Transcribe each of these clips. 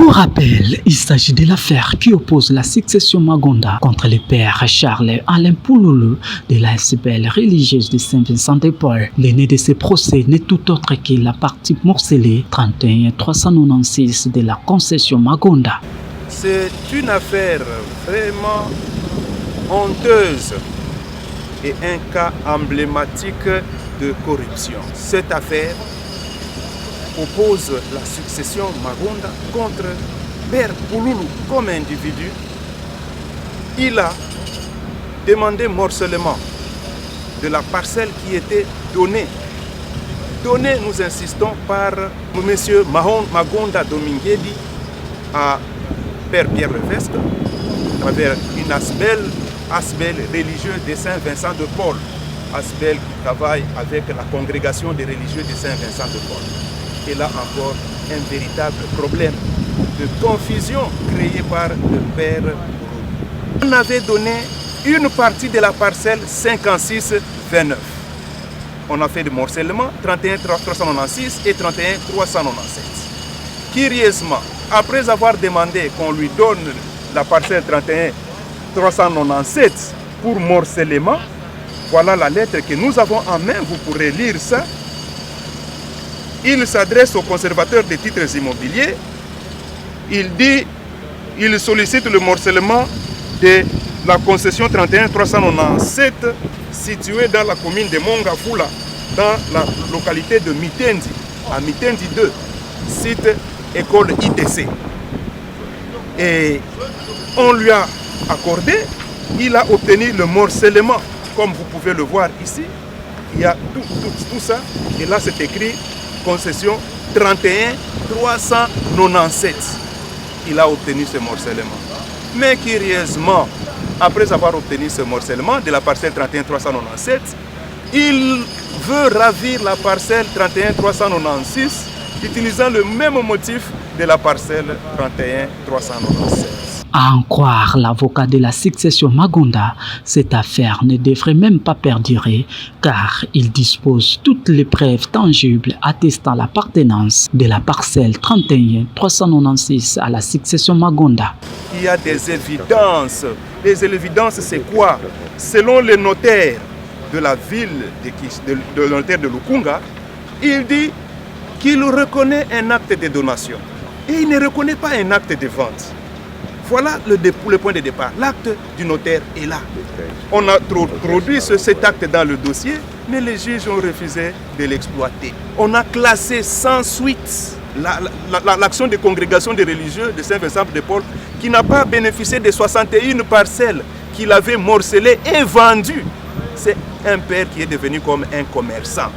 Pour rappel, il s'agit de l'affaire qui oppose la succession Magonda contre le père Charles Alain Pouloulou de la SBL religieuse de Saint-Vincent-de-Paul. L'aîné de ce procès n'est tout autre que la partie morcelée 31 396 de la concession Magonda. C'est une affaire vraiment honteuse et un cas emblématique de corruption. Cette affaire oppose la succession Magonda contre Père Pouloulou comme individu. Il a demandé morcellement de la parcelle qui était donnée. Donnée, nous insistons, par M. Magonda Dominguedi à Père Pierre Levesque à travers une ASBEL religieuse de Saint-Vincent-de-Paul. ASBEL qui travaille avec la congrégation des religieux de Saint-Vincent-de-Paul. Et là encore, un véritable problème de confusion créé par le père Pouloulou. On avait donné une partie de la parcelle 56-29. On a fait de morcellement 31 396 et 31 397. Curieusement, après avoir demandé qu'on lui donne la parcelle 31 397 pour morcellement, voilà la lettre que nous avons en main, vous pourrez lire ça. Il s'adresse au conservateur des titres immobiliers. Il sollicite le morcellement de la concession 31 397 située dans la commune de Mongafula, dans la localité de Mitendi, à Mitendi 2, site école ITC. Et on lui a accordé, il a obtenu le morcellement, comme vous pouvez le voir ici. Il y a tout ça, et là c'est écrit concession 31 397. Il a obtenu ce morcellement. Mais curieusement, après avoir obtenu ce morcellement de la parcelle 31 397, il veut ravir la parcelle 31 396 utilisant le même motif de la parcelle 31 397. À en croire l'avocat de la succession Magonda, cette affaire ne devrait même pas perdurer car il dispose toutes les preuves tangibles attestant l'appartenance de la parcelle 31 396 à la succession Magonda. Il y a des évidences. Les évidences, c'est quoi? Selon le notaire de la ville de notaire de Lukunga, il dit qu'il reconnaît un acte de donation et il ne reconnaît pas un acte de vente. Voilà le point de départ. L'acte du notaire est là. On a introduit cet acte dans le dossier, mais les juges ont refusé de l'exploiter. On a classé sans suite l'action de congrégation des religieux de Saint-Vincent-de-Paul qui n'a pas bénéficié des 61 parcelles qu'il avait morcelées et vendues. C'est un père qui est devenu comme un commerçant.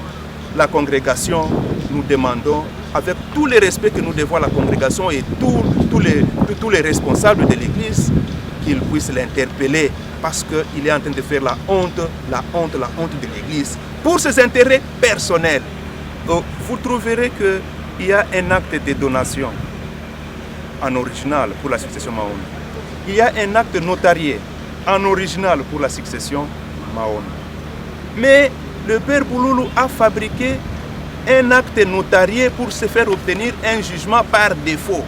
La congrégation, nous demandons, avec tout le respect que nous devons à la congrégation et tous les responsables de l'Église, qu'ils puissent l'interpeller parce qu'il est en train de faire la honte de l'Église pour ses intérêts personnels. Donc, vous trouverez qu'il y a un acte de donation en original pour la succession Mahon. Il y a un acte notarié en original pour la succession Mahon. Mais le père Pouloulou a fabriqué un acte notarié pour se faire obtenir un jugement par défaut.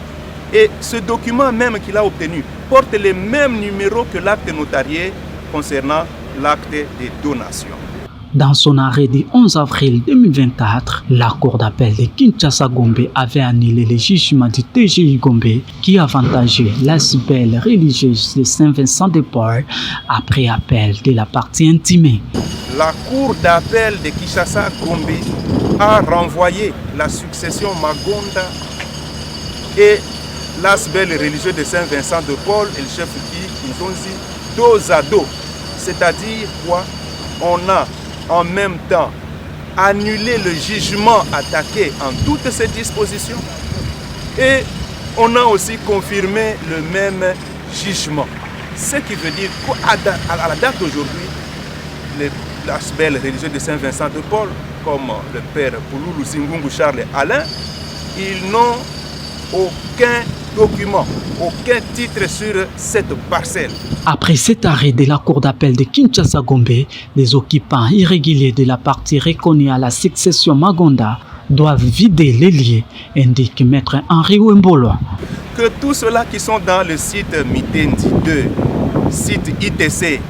Et ce document même qu'il a obtenu porte le même numéro que l'acte notarié concernant l'acte de donation. Dans son arrêt du 11 avril 2024, la Cour d'appel de Kinshasa-Gombe avait annulé le jugement du TGI Gombe qui avantageait l'ASBEL religieuse de Saint-Vincent-de-Paul après appel de la partie intimée. La Cour d'appel de Kinshasa-Gombe a renvoyé la succession Magonda et l'ASBEL religieux de Saint-Vincent-de-Paul et le chef qui Ntonzi dos à dos. C'est-à-dire quoi? On a en même temps annulé le jugement attaqué en toutes ses dispositions et on a aussi confirmé le même jugement. Ce qui veut dire qu'à la date d'aujourd'hui, l'ASBEL religieux de Saint-Vincent-de-Paul, comme le père Pouloulou Zingungu Charles Alain, ils n'ont aucun document, aucun titre sur cette parcelle. Après cet arrêt de la Cour d'appel de Kinshasa-Gombe, les occupants irréguliers de la partie reconnue à la succession Magonda doivent vider les lieux, indique maître Henri Wembolo. que tous ceux-là qui sont dans le site Mitendi 2, site ITC,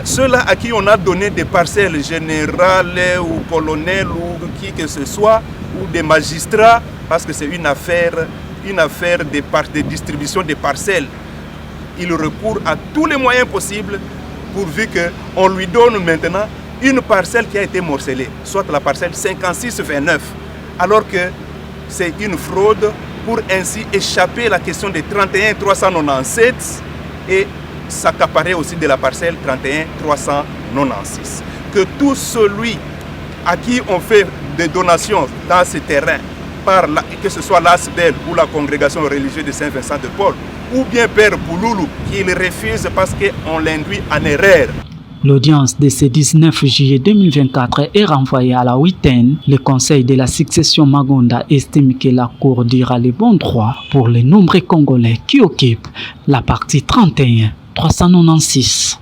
ceux-là à qui on a donné des parcelles générales ou colonels ou qui que ce soit, ou des magistrats, parce que c'est une affaire de distribution des parcelles. Il recourt à tous les moyens possibles pourvu qu'on lui donne maintenant une parcelle qui a été morcelée, soit la parcelle 56-29, alors que c'est une fraude pour ainsi échapper à la question des 31-397 et s'accaparer aussi de la parcelle 31-396. Que tout celui à qui on fait des donations dans ce terrain, que ce soit l'ASBEL ou la congrégation religieuse de Saint-Vincent de Paul, ou bien Père Bouloulou, qui le refuse parce qu'on l'induit en erreur. L'audience de ce 19 juillet 2024 est renvoyée à la huitaine. Le Conseil de la succession Magonda estime que la Cour dira les bons droits pour les nombreux Congolais qui occupent la partie 31-396.